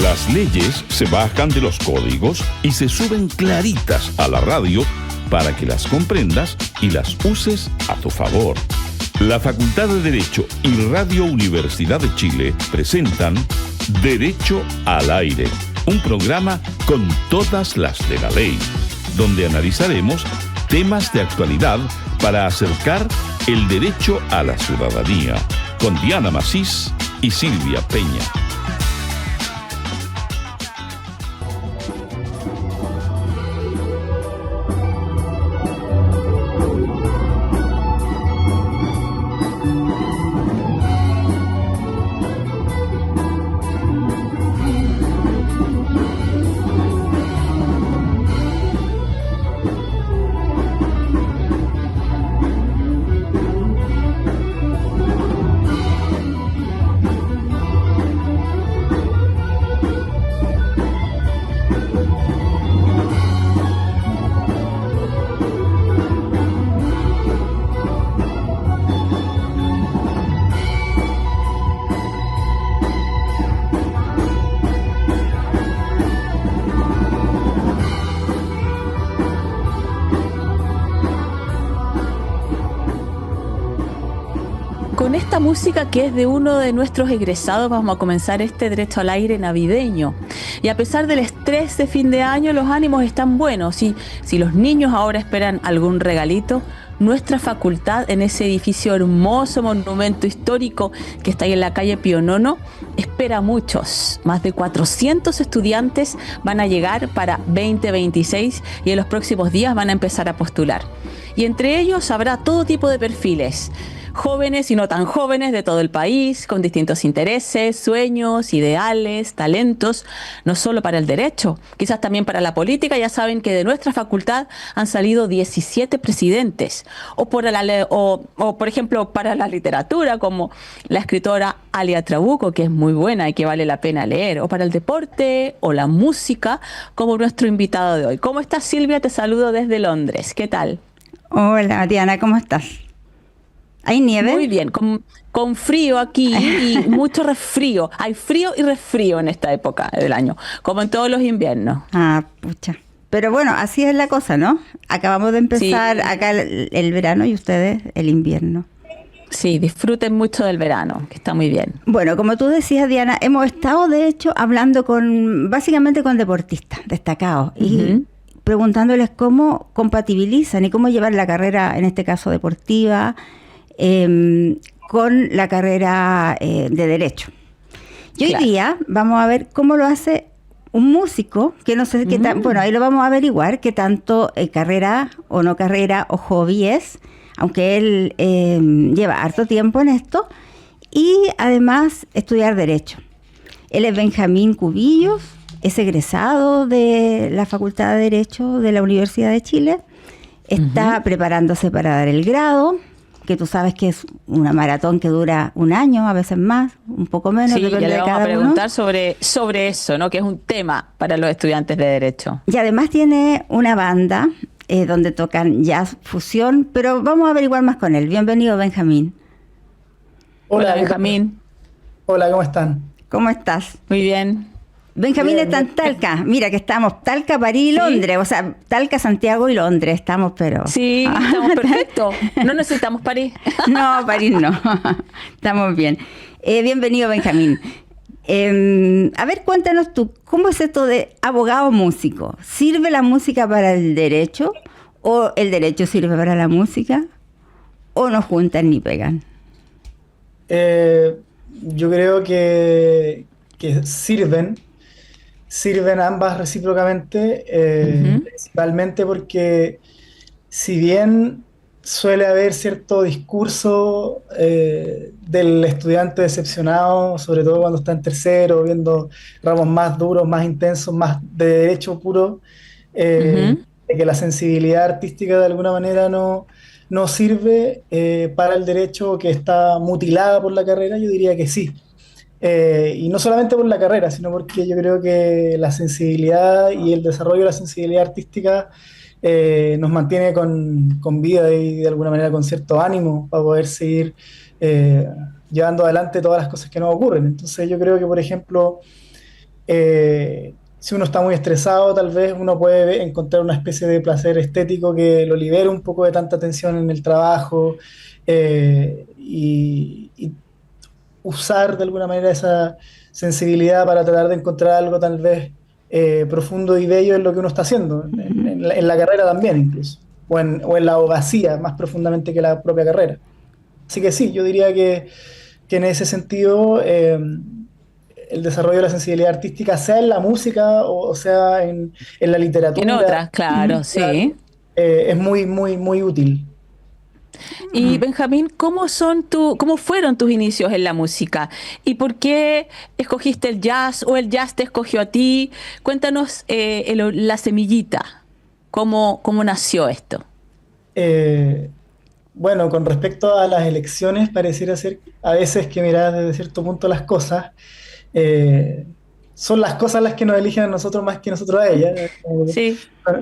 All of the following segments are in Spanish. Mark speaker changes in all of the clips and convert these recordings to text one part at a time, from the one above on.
Speaker 1: Las leyes se bajan de los códigos y se suben claritas a la radio para que las comprendas y las uses a tu favor. La Facultad de Derecho y Radio Universidad de Chile presentan Derecho al Aire, un programa con todas las de la ley, donde analizaremos temas de actualidad para acercar el derecho a la ciudadanía, con Diana Macís y Silvia Peña.
Speaker 2: Con esta música que es de uno de nuestros egresados vamos a comenzar este Derecho al Aire navideño. Y a pesar del estrés de fin de año, los ánimos están buenos. Y si los niños ahora esperan algún regalito, nuestra facultad en ese edificio hermoso, monumento histórico que está ahí en la calle Pío Nono, espera a muchos. Más de 400 estudiantes van a llegar para 2026 y en los próximos días van a empezar a postular. Y entre ellos habrá todo tipo de perfiles. Jóvenes y no tan jóvenes de todo el país, con distintos intereses, sueños, ideales, talentos, no solo para el derecho, quizás también para la política. Ya saben que de nuestra facultad han salido 17 presidentes, o por ejemplo para la literatura, como la escritora Alia Trabuco, que es muy buena y que vale la pena leer, o para el deporte o la música, como nuestro invitado de hoy. ¿Cómo estás, Silvia? Te saludo desde Londres. ¿Qué tal?
Speaker 3: Hola, Diana, ¿cómo estás? ¿Hay nieve?
Speaker 2: Muy bien, con frío aquí y mucho resfrío. Hay frío y resfrío en esta época del año, como en todos los inviernos.
Speaker 3: Ah, pucha. Pero bueno, así es la cosa, ¿no? Acabamos de empezar acá el verano y ustedes el invierno.
Speaker 2: Sí, disfruten mucho del verano, que está muy bien.
Speaker 3: Bueno, como tú decías, Diana, hemos estado de hecho hablando básicamente con deportistas destacados y preguntándoles cómo compatibilizan y cómo llevar la carrera, en este caso deportiva, con la carrera de Derecho. Y hoy día vamos a ver cómo lo hace un músico, que no sé qué tan, bueno, ahí lo vamos a averiguar, qué tanto carrera o no carrera o hobby es, aunque él lleva harto tiempo en esto, y además estudiar Derecho. Él es Benjamín Cubillos, es egresado de la Facultad de Derecho de la Universidad de Chile, está preparándose para dar el grado, que tú sabes que es una maratón que dura un año, a veces más, un poco menos.
Speaker 2: Sí, ya le vamos a preguntar sobre eso, ¿no? Que es un tema para los estudiantes de Derecho.
Speaker 3: Y además tiene una banda donde tocan jazz fusión, pero vamos a averiguar más con él. Bienvenido, Benjamín.
Speaker 2: Hola, Benjamín.
Speaker 4: Hola, ¿cómo están?
Speaker 3: ¿Cómo estás?
Speaker 2: Muy bien.
Speaker 3: Benjamín está en Talca. Mira que estamos Talca, París y Londres. O sea, Talca, Santiago y Londres estamos, pero...
Speaker 2: Sí, estamos perfectos. No necesitamos París.
Speaker 3: No, París no. Estamos bien. Bienvenido, Benjamín. A ver, cuéntanos tú, ¿cómo es esto de abogado músico? ¿Sirve la música para el derecho? ¿O el derecho sirve para la música? ¿O no juntan ni pegan?
Speaker 4: Yo creo que sirven ambas recíprocamente, principalmente porque si bien suele haber cierto discurso del estudiante decepcionado, sobre todo cuando está en tercero, viendo ramos más duros, más intensos, más de derecho puro, de que la sensibilidad artística de alguna manera no sirve para el derecho, que está mutilada por la carrera. Yo diría que sí. Y no solamente por la carrera, sino porque yo creo que la sensibilidad y el desarrollo de la sensibilidad artística nos mantiene con vida y de alguna manera con cierto ánimo para poder seguir llevando adelante todas las cosas que nos ocurren. Entonces yo creo que, por ejemplo, Si uno está muy estresado, tal vez uno puede encontrar una especie de placer estético que lo libere un poco de tanta tensión en el trabajo, y usar de alguna manera esa sensibilidad para tratar de encontrar algo tal vez profundo y bello en lo que uno está haciendo, en la carrera también incluso, o en la abogacía más profundamente que la propia carrera. Así que sí, yo diría que en ese sentido el desarrollo de la sensibilidad artística, sea en la música o sea en la
Speaker 2: En
Speaker 4: literatura,
Speaker 2: otras, claro, sí.
Speaker 4: es muy, muy, muy útil.
Speaker 2: Y Benjamín, ¿cómo fueron tus inicios en la música? ¿Y por qué escogiste el jazz o el jazz te escogió a ti? Cuéntanos la semillita, cómo nació esto.
Speaker 4: Eh, bueno, con respecto a las elecciones, pareciera ser a veces que mirar desde cierto punto las cosas, eh, son las cosas las que nos eligen a nosotros más que nosotros a ellas.
Speaker 2: Sí.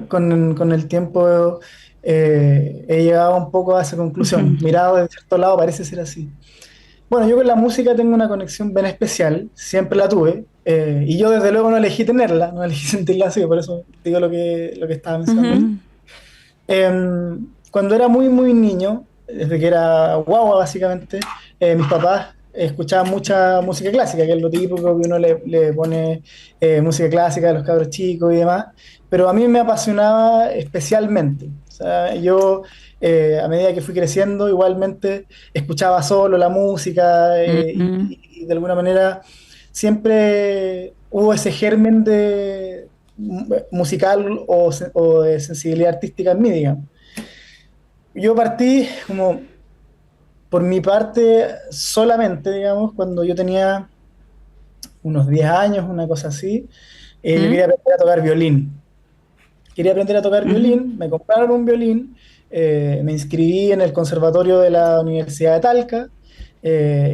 Speaker 4: Con el tiempo he llegado un poco a esa conclusión. Mirado desde cierto lado parece ser así. Bueno, yo con la música tengo una conexión bien especial, siempre la tuve, y yo desde luego no elegí tenerla, no elegí sentirla así, por eso digo lo que estaba mencionando.
Speaker 2: Ujú.
Speaker 4: Cuando era muy, muy niño, desde que era guagua básicamente, mis papás escuchaban mucha música clásica, que es lo típico que uno le pone música clásica a los cabros chicos y demás, pero a mí me apasionaba especialmente. O sea, yo a medida que fui creciendo, igualmente escuchaba solo la música,
Speaker 2: Ujú.
Speaker 4: y de alguna manera siempre hubo ese germen de musical o de sensibilidad artística en mí, digamos. Yo partí como por mi parte solamente, digamos, cuando yo tenía unos 10 años, una cosa así, yo
Speaker 2: ¿Mm?
Speaker 4: quería aprender a tocar violín. Quería aprender a tocar violín, me compraron un violín, me inscribí en el conservatorio de la Universidad de Talca,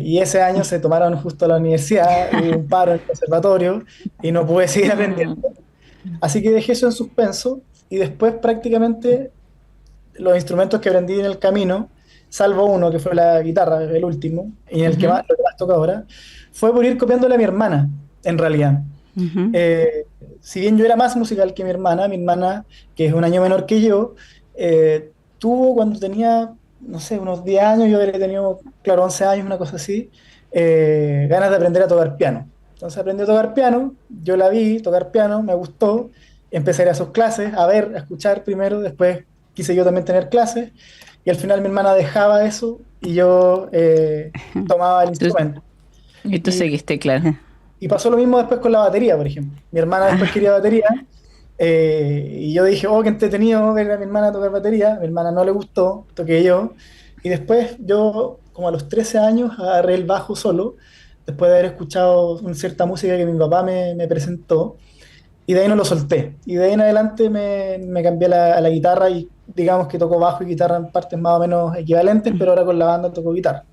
Speaker 4: y ese año se tomaron justo a la universidad, hubo un paro en el conservatorio y no pude seguir aprendiendo.
Speaker 2: Mm.
Speaker 4: Así que dejé eso en suspenso y después prácticamente los instrumentos que aprendí en el camino, salvo uno que fue la guitarra, el último, y en el que
Speaker 2: Ujú.
Speaker 4: más, lo que más toco ahora, fue por ir copiándole a mi hermana, en realidad.
Speaker 3: Ujú.
Speaker 4: Eh, si bien yo era más musical que mi hermana, que es un año menor que yo, tuvo cuando tenía, no sé, unos 10 años, yo habría tenido, claro, 11 años, una cosa así, ganas de aprender a tocar piano. Entonces aprendí a tocar piano, yo la vi tocar piano, me gustó, empecé a ir a sus clases, a ver, a escuchar primero, después quise yo también tener clases, y al final mi hermana dejaba eso y yo tomaba el
Speaker 2: Tú-
Speaker 4: instrumento.
Speaker 2: Y tú
Speaker 4: Y
Speaker 2: seguiste, claro.
Speaker 4: y pasó lo mismo después con la batería, por ejemplo. Mi hermana después
Speaker 3: Ah,
Speaker 4: quería batería, y yo dije, oh, qué entretenido ver a mi hermana tocar batería. A mi hermana no le gustó, toqué yo. Y después yo, como a los 13 años, agarré el bajo solo, después de haber escuchado una cierta música que mi papá me presentó, y de ahí no lo solté. Y de ahí en adelante me cambié a la guitarra y digamos que toco bajo y guitarra en partes más o menos equivalentes, pero ahora con la banda toco guitarra.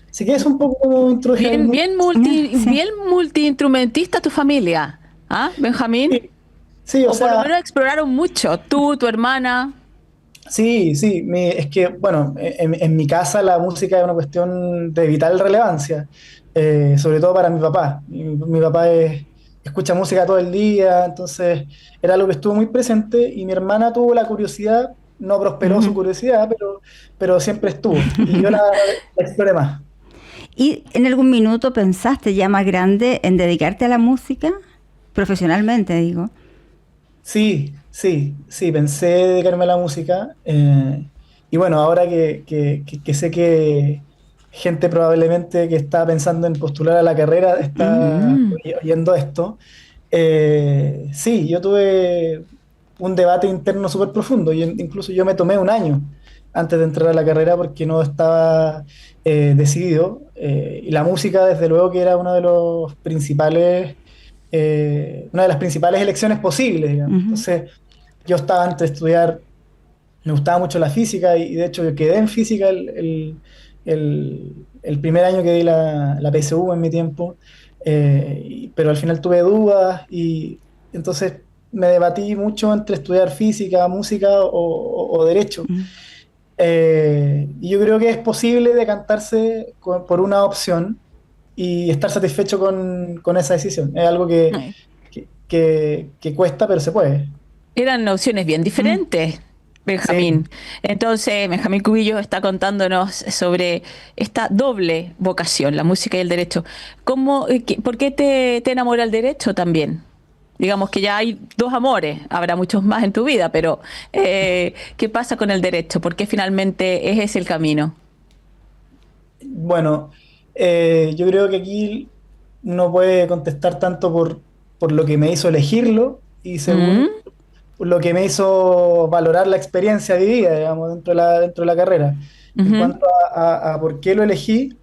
Speaker 4: Así que es un poco como introduje al
Speaker 2: Bien,
Speaker 4: mundo.
Speaker 3: sí.
Speaker 2: bien multiinstrumentista tu familia, ¿ah, Benjamín?
Speaker 4: Sí, sí, o
Speaker 2: O por lo
Speaker 4: sea,
Speaker 2: menos exploraron mucho, tú, tu hermana.
Speaker 4: sí, sí, es que, bueno, en mi casa la música es una cuestión de vital relevancia, sobre todo para mi papá. Mi papá escucha música todo el día, entonces era algo que estuvo muy presente y mi hermana tuvo la curiosidad, no prosperó su
Speaker 3: Ujú.
Speaker 4: curiosidad, pero siempre estuvo y yo la exploré más.
Speaker 3: ¿Y en algún minuto pensaste ya más grande en dedicarte a la música? Profesionalmente, digo.
Speaker 4: Sí, sí, sí, pensé dedicarme a la música. Y bueno, ahora que sé que gente probablemente que está pensando en postular a la carrera está
Speaker 2: Mm.
Speaker 4: oyendo esto, sí, yo tuve un debate interno súper profundo. Incluso yo me tomé un año antes de entrar a la carrera porque no estaba decidido. Y la música, desde luego, que era una de las principales elecciones posibles, digamos.
Speaker 3: Ujú.
Speaker 4: Entonces, yo estaba entre estudiar, me gustaba mucho la física y de hecho yo quedé en física el primer año que di la PSU en mi tiempo, pero al final tuve dudas y entonces me debatí mucho entre estudiar física, música o derecho.
Speaker 3: Ujú.
Speaker 4: Y yo creo que es posible decantarse por una opción y estar satisfecho con esa decisión. Es algo
Speaker 2: Ay.
Speaker 4: que cuesta, pero se puede.
Speaker 2: Eran opciones bien diferentes,
Speaker 4: Sí.
Speaker 2: Benjamín. Entonces, Benjamín Cubillos está contándonos sobre esta doble vocación, la música y el derecho. ¿Por qué te enamora el derecho también? Digamos que ya hay dos amores, habrá muchos más en tu vida, pero ¿qué pasa con el derecho? ¿Por qué finalmente es ese el camino?
Speaker 4: Bueno, yo creo que aquí uno puede contestar tanto por lo que me hizo elegirlo y segundo,
Speaker 2: ¿Mm?
Speaker 4: por lo que me hizo valorar la experiencia vivida, digamos, dentro de la carrera. En
Speaker 2: Ujú,
Speaker 4: cuanto a por qué lo elegí,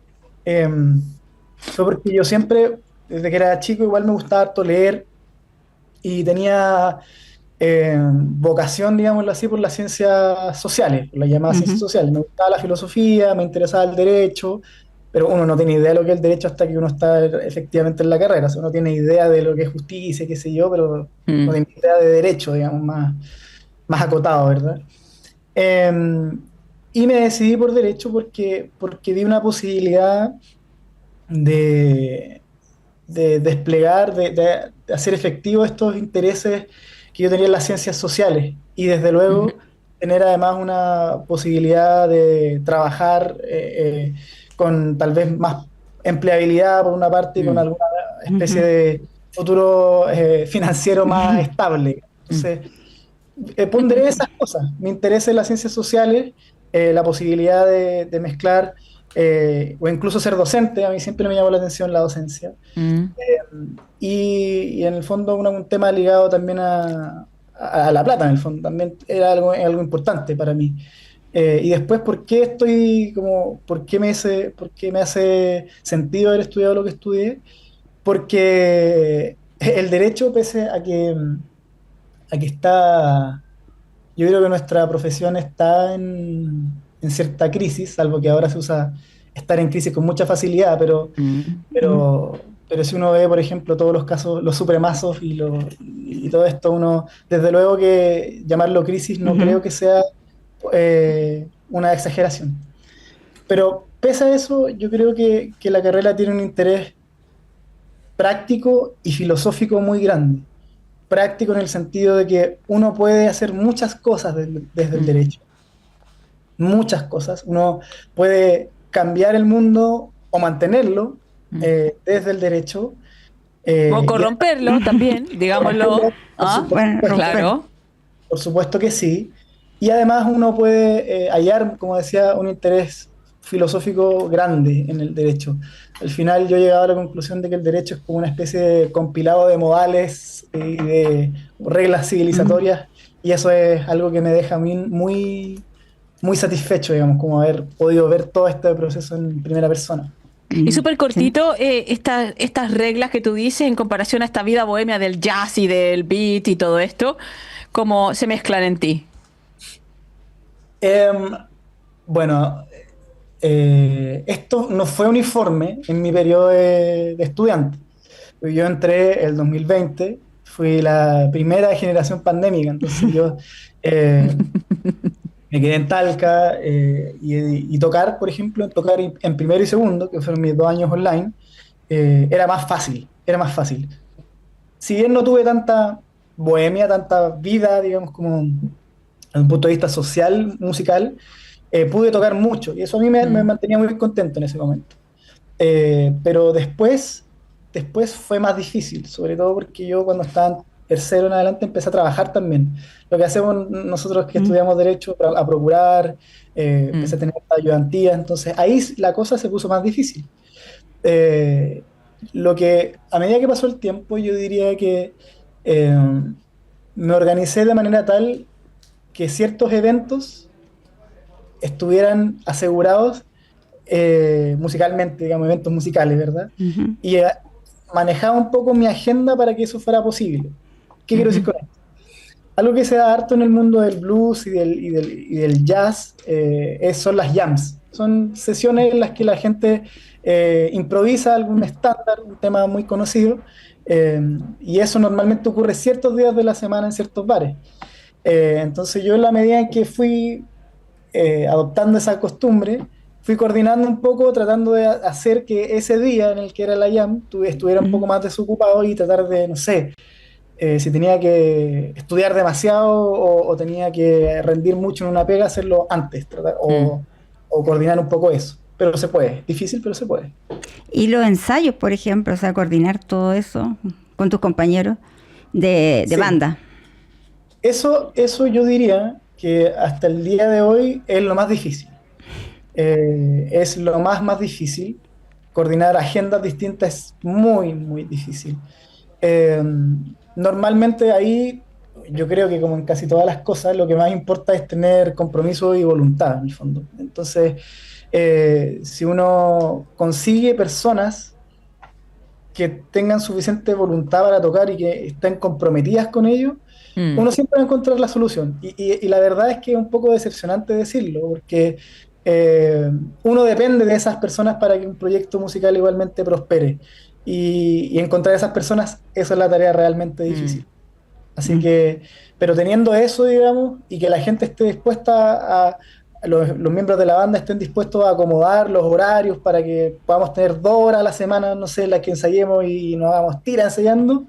Speaker 4: eh, fue porque yo siempre, desde que era chico, igual me gustaba harto leer y tenía vocación, digámoslo así, por las ciencias sociales, por las llamadas ciencias
Speaker 3: Ujú.
Speaker 4: sociales. Me gustaba la filosofía, me interesaba el derecho, pero uno no tiene idea de lo que es el derecho hasta que uno está efectivamente en la carrera. O sea, uno tiene idea de lo que es justicia, qué sé yo, pero no
Speaker 2: mm.
Speaker 4: tiene idea de derecho, digamos, más acotado, ¿verdad? Eh, y me decidí por derecho porque vi una posibilidad de, de desplegar, de hacer efectivo estos intereses que yo tenía en las ciencias sociales y desde
Speaker 2: Ujú,
Speaker 4: luego tener además una posibilidad de trabajar con tal vez más empleabilidad por una parte y con
Speaker 2: mm,
Speaker 4: alguna especie
Speaker 3: Ujú.
Speaker 4: de futuro financiero más estable.
Speaker 2: mm.
Speaker 4: Entonces, ponderé esas cosas. Me interesa en las ciencias sociales, la posibilidad de mezclar o incluso ser docente. A mí siempre me llamó la atención la docencia.
Speaker 2: Mm.
Speaker 4: Y en el fondo un tema ligado también a la plata, en el fondo. También era algo importante para mí. Y después, ¿por qué por qué me hace sentido haber estudiado lo que estudié? Porque el derecho, pese a que está. Yo creo que nuestra profesión está en cierta crisis, salvo que ahora se usa estar en crisis con mucha facilidad,
Speaker 2: Mm.
Speaker 4: pero si uno ve, por ejemplo, todos los casos, los supremazos y todo esto, uno, desde luego que llamarlo crisis no
Speaker 3: Ujú.
Speaker 4: creo que sea una exageración. Pero pese a eso, yo creo que la carrera tiene un interés práctico y filosófico muy grande. Práctico en el sentido de que uno puede hacer muchas cosas desde el
Speaker 2: Mm.
Speaker 4: derecho, muchas cosas. Uno puede cambiar el mundo o mantenerlo
Speaker 2: Mm.
Speaker 4: desde el derecho.
Speaker 2: O
Speaker 4: Y
Speaker 2: corromperlo también, digámoslo. ¿Ah?
Speaker 3: Bueno,
Speaker 2: Claro.
Speaker 4: por supuesto que sí. Y además uno puede hallar, como decía, un interés filosófico grande en el derecho. Al final yo he llegado a la conclusión de que el derecho es como una especie de compilado de modales y de reglas
Speaker 2: Mm.
Speaker 4: civilizatorias, y eso es algo que me deja a mí muy satisfecho, digamos, como haber podido ver todo este proceso en primera persona.
Speaker 2: Y
Speaker 3: Mm,
Speaker 2: súper
Speaker 3: sí.
Speaker 2: cortito, estas reglas que tú dices en comparación a esta vida bohemia del jazz y del beat y todo esto, ¿cómo se mezclan en ti?
Speaker 4: Em, bueno, esto no fue uniforme en mi periodo de estudiante. Yo entré el 2020, fui la primera generación pandémica, entonces yo eh, me quedé en Talca y tocar, por ejemplo, tocar en primero y segundo, que fueron mis 2 años online, era más fácil, era más fácil. Si bien no tuve tanta bohemia, tanta vida, digamos, como desde un punto de vista social, musical, pude tocar mucho y eso a mí me
Speaker 2: Mm.
Speaker 4: mantenía muy contento en ese momento. Pero después fue más difícil, sobre todo porque yo cuando estaba en tercero en adelante empecé a trabajar también. Lo que hacemos nosotros que
Speaker 3: Mm.
Speaker 4: estudiamos derecho a procurar, empecé a
Speaker 2: Mm.
Speaker 4: tener ayudantía, entonces ahí la cosa se puso más difícil. Eh, lo que a medida que pasó el tiempo yo diría que eh, me organicé de manera tal que ciertos eventos estuvieran asegurados musicalmente, digamos, eventos musicales, ¿verdad?
Speaker 3: Ujú.
Speaker 4: Y manejaba un poco mi agenda para que eso fuera posible. ¿Qué quiero decir
Speaker 2: Ujú.
Speaker 4: con esto? Algo que se da harto en el mundo del blues y del jazz son las jams. Son sesiones en las que la gente improvisa algún estándar, un tema muy conocido, eh, y eso normalmente ocurre ciertos días de la semana en ciertos bares. Entonces yo en la medida en que fui adoptando esa costumbre, fui coordinando un poco, tratando de hacer que ese día en el que era la jam estuviera un poco más desocupado y tratar de, no sé, si tenía que estudiar demasiado o tenía que rendir mucho en una pega, hacerlo antes, o coordinar un poco eso. Pero se puede, difícil, pero se puede.
Speaker 3: Y los ensayos, por ejemplo, o sea, coordinar todo eso con tus compañeros de
Speaker 4: Sí.
Speaker 3: banda.
Speaker 4: Eso yo diría que hasta el día de hoy es lo más difícil. Es lo más difícil. Coordinar agendas distintas es muy, muy difícil. Eh, Normalmente ahí, yo creo que como en casi todas las cosas, lo que más importa es tener compromiso y voluntad, en el fondo. Entonces, si uno consigue personas que tengan suficiente voluntad para tocar y que estén comprometidas con ello, uno siempre va a encontrar la solución. Y la verdad es que es un poco decepcionante decirlo, porque uno depende de esas personas para que un proyecto musical igualmente prospere. Y encontrar esas personas, esa es la tarea realmente difícil. Así que, pero teniendo eso, digamos, y que la gente esté dispuesta los miembros de la banda estén dispuestos a acomodar los horarios para que podamos tener 2 horas a la semana, no sé, las que ensayemos y nos hagamos tira ensayando,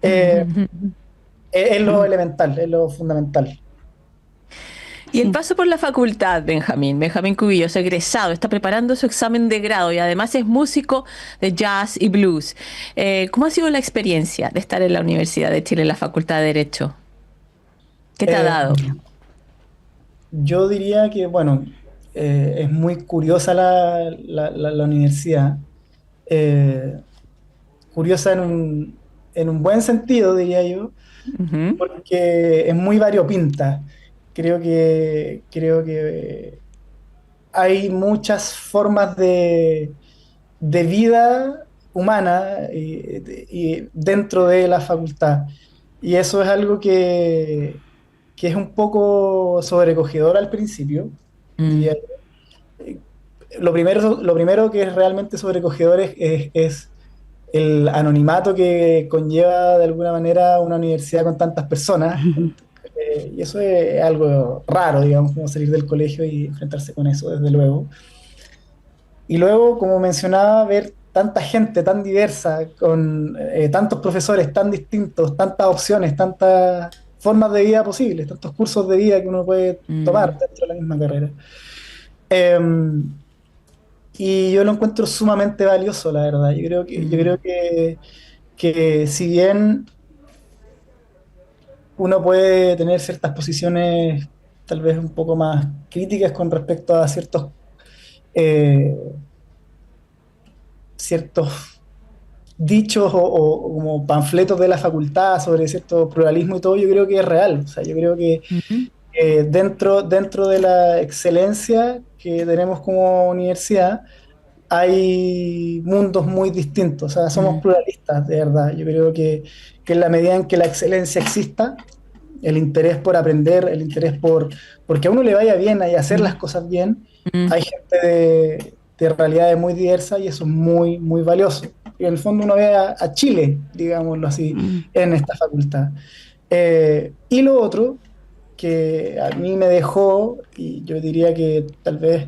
Speaker 4: es lo elemental, es lo fundamental.
Speaker 2: Y el paso por la facultad, Benjamín Cubillos, egresado, está preparando su examen de grado y además es músico de jazz y blues. ¿Cómo ha sido la experiencia de estar en la Universidad de Chile, en la Facultad de Derecho? ¿Qué te ha dado?
Speaker 4: Yo diría que, bueno, es muy curiosa la universidad. Curiosa en un buen sentido, diría yo, porque es muy variopinta. Creo que hay muchas formas de vida humana y dentro de la facultad. Y eso es algo que es un poco sobrecogedor al principio, diría yo. Lo primero que es realmente sobrecogedor es el anonimato que conlleva de alguna manera una universidad con tantas personas. Y eso es algo raro, digamos, como salir del colegio y enfrentarse con eso, desde luego. Y luego, como mencionaba, ver tanta gente tan diversa, con tantos profesores tan distintos, tantas opciones, tantas formas de vida posibles, tantos cursos de vida que uno puede tomar dentro de la misma carrera. Y yo lo encuentro sumamente valioso, la verdad. Yo creo que si bien uno puede tener ciertas posiciones tal vez un poco más críticas con respecto a eh, ciertos dichos o como panfletos de la facultad sobre cierto pluralismo y todo, yo creo que es real. O sea, yo creo que dentro de la excelencia que tenemos como universidad, hay mundos muy distintos, o sea, somos pluralistas, de verdad. Yo creo que en la medida en que la excelencia exista, el interés por aprender, el interés porque a uno le vaya bien y hacer las cosas bien, hay gente de realidades muy diversas y eso es muy, muy valioso. Y en el fondo uno ve a Chile, digámoslo así, en esta facultad. Y lo otro que a mí me dejó, y yo diría que tal vez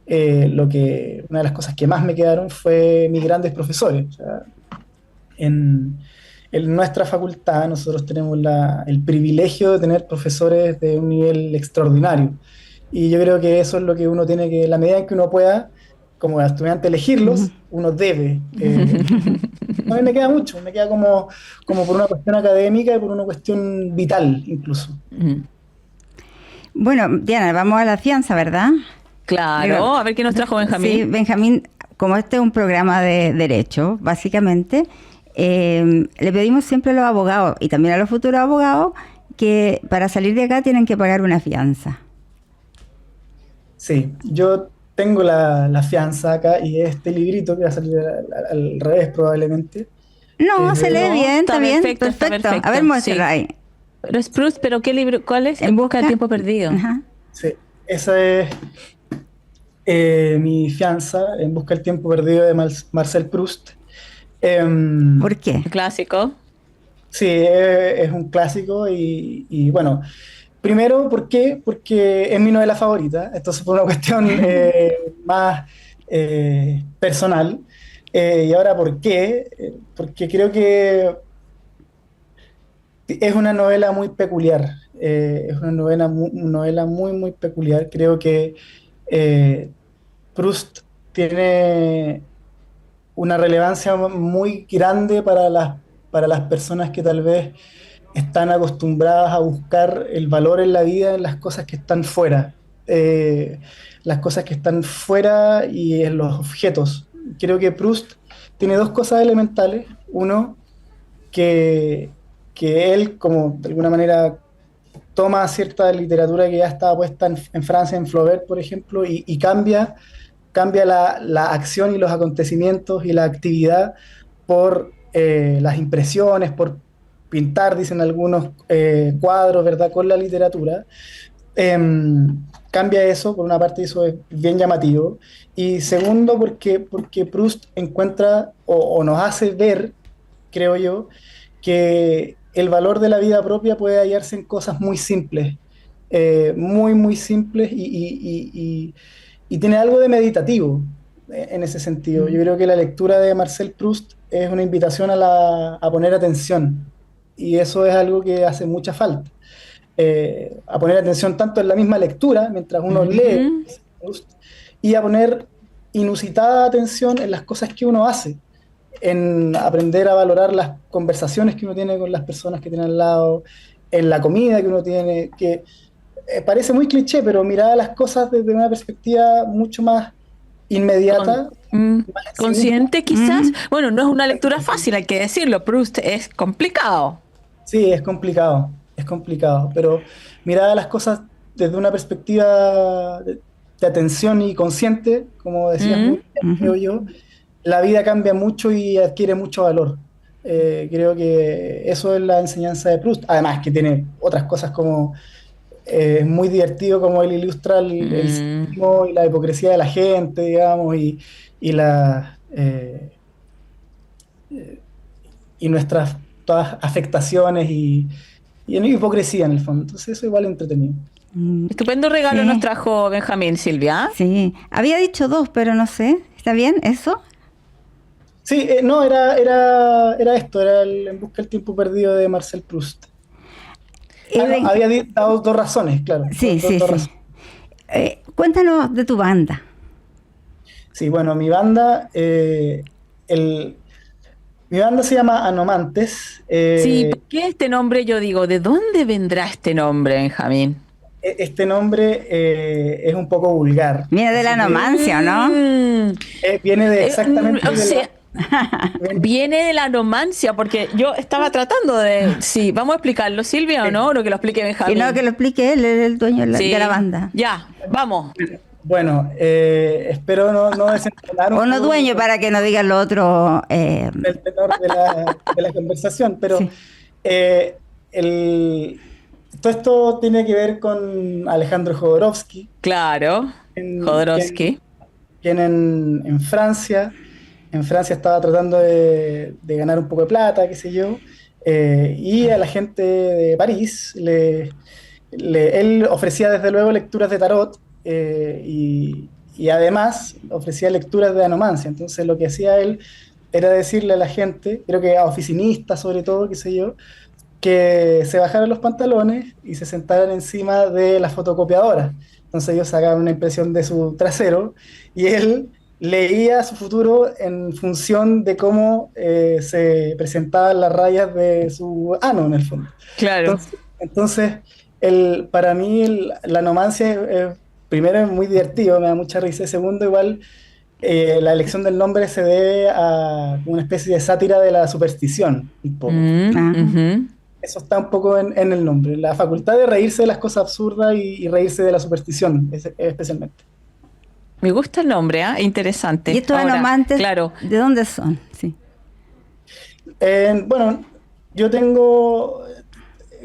Speaker 4: una de las cosas que más me quedaron fue mis grandes profesores. O sea, en nuestra facultad nosotros tenemos el privilegio de tener profesores de un nivel extraordinario. Y yo creo que eso es lo que uno tiene que, en la medida en que uno pueda, como estudiante, elegirlos, uno debe. A mí me queda mucho, me queda como por una cuestión académica y por una cuestión vital, incluso.
Speaker 3: Bueno, Diana, vamos a la fianza, ¿verdad?
Speaker 2: Claro, a ver qué nos trajo Benjamín.
Speaker 3: Sí, Benjamín, como este es un programa de derecho, básicamente, le pedimos siempre a los abogados y también a los futuros abogados que para salir de acá tienen que pagar una fianza.
Speaker 4: Sí, yo tengo la fianza acá y este librito que va a salir al revés probablemente.
Speaker 3: No, se lee bien,
Speaker 2: está
Speaker 3: bien,
Speaker 2: perfecto, está perfecto.
Speaker 3: A ver, muéstralo
Speaker 2: Sí.
Speaker 3: ahí.
Speaker 2: Pero es Proust, ¿pero qué libro? ¿Cuál es? En busca del tiempo perdido.
Speaker 3: Ajá.
Speaker 4: Sí, esa es mi fianza, En busca del tiempo perdido de Marcel Proust.
Speaker 3: ¿Por qué?
Speaker 2: Clásico.
Speaker 4: Sí, es un clásico y bueno, Primero, ¿por qué? Porque es mi novela favorita, entonces por una cuestión más personal. Y ahora, ¿por qué? Porque creo que es una novela muy peculiar, es una novela muy, muy peculiar. Creo que eh, Proust tiene una relevancia muy grande para las personas que tal vez están acostumbradas a buscar el valor en la vida en las cosas que están fuera, eh, las cosas que están fuera y en los objetos. Creo que Proust tiene dos cosas elementales. Uno, que, que él, como de alguna manera toma cierta literatura que ya estaba puesta en Francia, en Flaubert, por ejemplo, y cambia la acción y los acontecimientos y la actividad por las impresiones, por pintar, dicen algunos, cuadros, ¿verdad?, con la literatura. Cambia eso, por una parte eso es bien llamativo, y segundo porque Proust encuentra o nos hace ver, creo yo, que el valor de la vida propia puede hallarse en cosas muy simples, muy, muy simples y tiene algo de meditativo en ese sentido. Yo creo que la lectura de Marcel Proust es una invitación a poner atención y eso es algo que hace mucha falta. A poner atención tanto en la misma lectura, mientras uno lee Proust, y a poner inusitada atención en las cosas que uno hace, en aprender a valorar las conversaciones que uno tiene con las personas que tiene al lado, en la comida que uno tiene, que parece muy cliché, pero mirar las cosas desde una perspectiva mucho más inmediata.
Speaker 2: Consciente quizás. Bueno, no es una lectura fácil, hay que decirlo. Proust es complicado.
Speaker 4: Sí, es complicado, pero mirar las cosas desde una perspectiva de atención y consciente, como decías muy bien, creo yo, la vida cambia mucho y adquiere mucho valor. Creo que eso es la enseñanza de Proust. Además que tiene otras cosas como muy divertido como él ilustra el cinismo y la hipocresía de la gente, digamos, y la y nuestras todas afectaciones y hipocresía en el fondo. Entonces eso igual es entretenido.
Speaker 2: Estupendo regalo
Speaker 3: Sí.
Speaker 2: nos trajo Benjamín, Silvia.
Speaker 3: Sí, había dicho dos, pero no sé. ¿Está bien eso?
Speaker 4: Sí, no, era esto, era el En busca del tiempo perdido de Marcel Proust. No, había dado dos razones, claro.
Speaker 3: Sí, sí,
Speaker 4: dos
Speaker 3: sí.
Speaker 4: razones.
Speaker 3: Cuéntanos de tu banda.
Speaker 4: Sí, bueno, mi banda se llama Anomantes.
Speaker 2: Sí, ¿por qué este nombre? Yo digo, ¿de dónde vendrá este nombre, Benjamín?
Speaker 4: Este nombre es un poco vulgar.
Speaker 3: Viene de la
Speaker 4: Así que,
Speaker 3: anomancia, ¿o no?
Speaker 4: viene de exactamente
Speaker 2: O sea, viene de la anomancia, porque yo estaba tratando de... Sí, ¿vamos a explicarlo, Silvia, o no? O que lo explique
Speaker 3: Y
Speaker 2: Benjamín.
Speaker 3: no, que lo explique él, él es el dueño
Speaker 2: Sí,
Speaker 3: de la banda.
Speaker 2: ya, vamos.
Speaker 4: Bueno, espero no desentonar un
Speaker 3: O no
Speaker 4: poco
Speaker 3: dueño para que no digan lo otro.
Speaker 4: el tenor de la conversación, pero
Speaker 3: Sí.
Speaker 4: eh, todo esto tiene que ver con Alejandro Jodorowsky,
Speaker 2: Claro,
Speaker 4: quien,
Speaker 2: Jodorowsky.
Speaker 4: quien en Francia estaba tratando de ganar un poco de plata, qué sé yo, y a la gente de París él ofrecía desde luego lecturas de tarot y además ofrecía lecturas de anomancia. Entonces lo que hacía él era decirle a la gente, creo que a oficinistas sobre todo, qué sé yo, que se bajaran los pantalones y se sentaran encima de la fotocopiadora. Entonces ellos sacaban una impresión de su trasero y él leía su futuro en función de cómo se presentaban las rayas de su ano, en el fondo.
Speaker 2: Claro.
Speaker 4: Entonces para mí la anomancia primero es muy divertido, me da mucha risa, y segundo igual la elección del nombre se debe a una especie de sátira de la superstición, un poco.
Speaker 2: Ujú.
Speaker 4: Eso está un poco en el nombre, la facultad de reírse de las cosas absurdas y reírse de la superstición, especialmente.
Speaker 2: Me gusta el nombre, ¿ah? Interesante.
Speaker 3: ¿Y estos
Speaker 2: Ahora,
Speaker 3: anomantes,
Speaker 2: claro,
Speaker 3: de dónde son? Sí.
Speaker 4: Bueno, yo tengo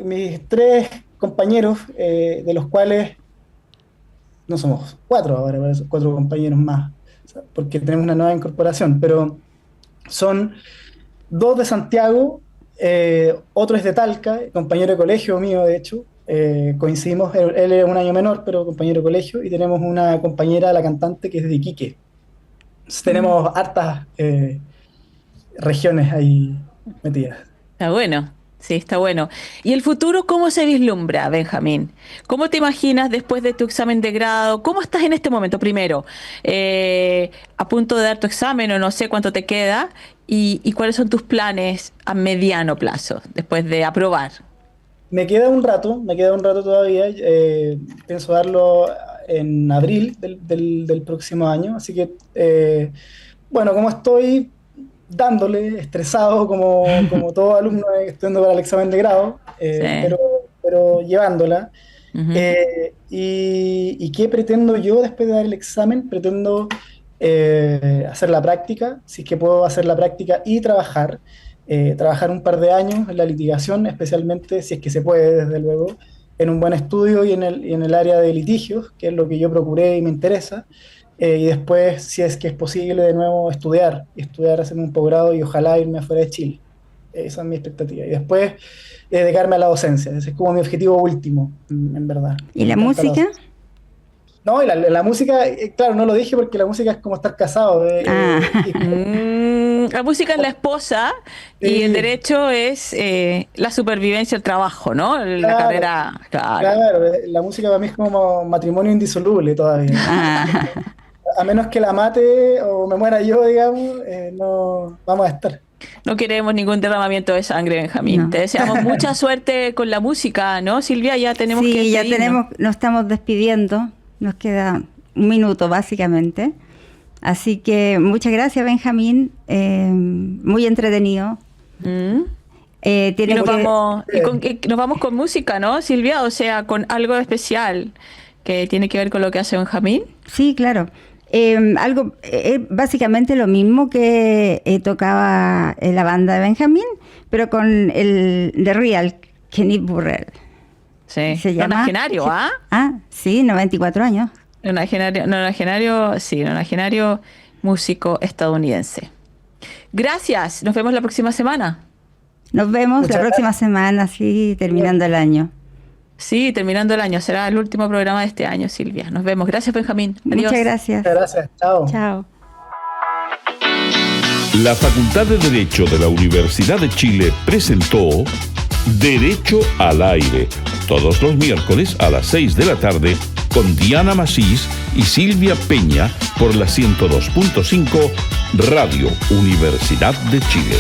Speaker 4: mis tres compañeros, de los cuales no somos cuatro ahora, son cuatro compañeros más, o sea, porque tenemos una nueva incorporación, pero son dos de Santiago, otro es de Talca, compañero de colegio mío, de hecho, coincidimos, él es un año menor, pero compañero de colegio, y tenemos una compañera, la cantante, que es de Iquique. Entonces tenemos hartas regiones ahí metidas.
Speaker 2: Está bueno, sí, está bueno. ¿Y el futuro cómo se vislumbra, Benjamín? ¿Cómo te imaginas después de tu examen de grado? ¿Cómo estás en este momento? Primero, a punto de dar tu examen o no sé cuánto te queda, y cuáles son tus planes a mediano plazo después de aprobar.
Speaker 4: Me queda un rato todavía. Pienso darlo en abril del próximo año. Así que, bueno, como estoy dándole, estresado como todo alumno estudiando para el examen de grado,
Speaker 2: Sí.
Speaker 4: pero llevándola.
Speaker 2: Ujú.
Speaker 4: ¿Y qué pretendo yo después de dar el examen? Pretendo hacer la práctica, si es que puedo hacer la práctica y trabajar un par de años en la litigación, especialmente si es que se puede, desde luego, en un buen estudio y en el área de litigios, que es lo que yo procuré y me interesa. Y después, si es que es posible, de nuevo estudiar, hacerme un posgrado y ojalá irme afuera de Chile. Esa es mi expectativa. Y después dedicarme a la docencia. Ese es como mi objetivo último, en verdad.
Speaker 3: ¿Y
Speaker 4: Me
Speaker 3: la
Speaker 4: encanta
Speaker 3: música?
Speaker 4: No, y la música, claro, no lo dije porque la música es como estar casado.
Speaker 3: Ah,
Speaker 2: La música es la esposa y el
Speaker 4: Sí,
Speaker 2: derecho es la supervivencia, el trabajo, ¿no? La
Speaker 4: claro,
Speaker 2: carrera, claro.
Speaker 4: claro. La música para mí es como matrimonio indisoluble todavía.
Speaker 3: ah,
Speaker 4: A menos que la mate o me muera yo, digamos, no vamos a estar.
Speaker 2: No queremos ningún derramamiento de sangre, Benjamín.
Speaker 3: no.
Speaker 2: Te deseamos mucha suerte con la música, ¿no, Silvia? Ya tenemos que
Speaker 3: Sí, ya
Speaker 2: despedirnos.
Speaker 3: nos estamos despidiendo. Nos queda un minuto básicamente. Así que muchas gracias, Benjamín. Muy entretenido.
Speaker 2: Mm. Y
Speaker 3: Tiene
Speaker 2: nos
Speaker 3: que,
Speaker 2: vamos, nos vamos con música, ¿no, Silvia? O sea, con algo especial que tiene que ver con lo que hace Benjamín.
Speaker 3: sí, claro. Algo básicamente lo mismo que tocaba la banda de Benjamín, pero con el de Real, Kenneth Burrell.
Speaker 2: Sí.
Speaker 3: Se llama.
Speaker 2: Nonagenario, ¿ah?
Speaker 3: Ah, sí, 94 años.
Speaker 2: Nonagenario músico estadounidense. Gracias, nos vemos la próxima semana.
Speaker 3: Nos vemos
Speaker 4: Muchas
Speaker 3: la próxima semana, sí, terminando el año.
Speaker 2: Sí, terminando el año, será el último programa de este año, Silvia. Nos vemos. Gracias, Benjamín. Adiós.
Speaker 3: Muchas gracias.
Speaker 4: Muchas gracias. Chao.
Speaker 3: Chao.
Speaker 1: La Facultad de Derecho de la Universidad de Chile presentó Derecho al Aire, todos los miércoles a las 6 de la tarde con Diana Macís y Silvia Peña por la 102.5 Radio Universidad de Chile.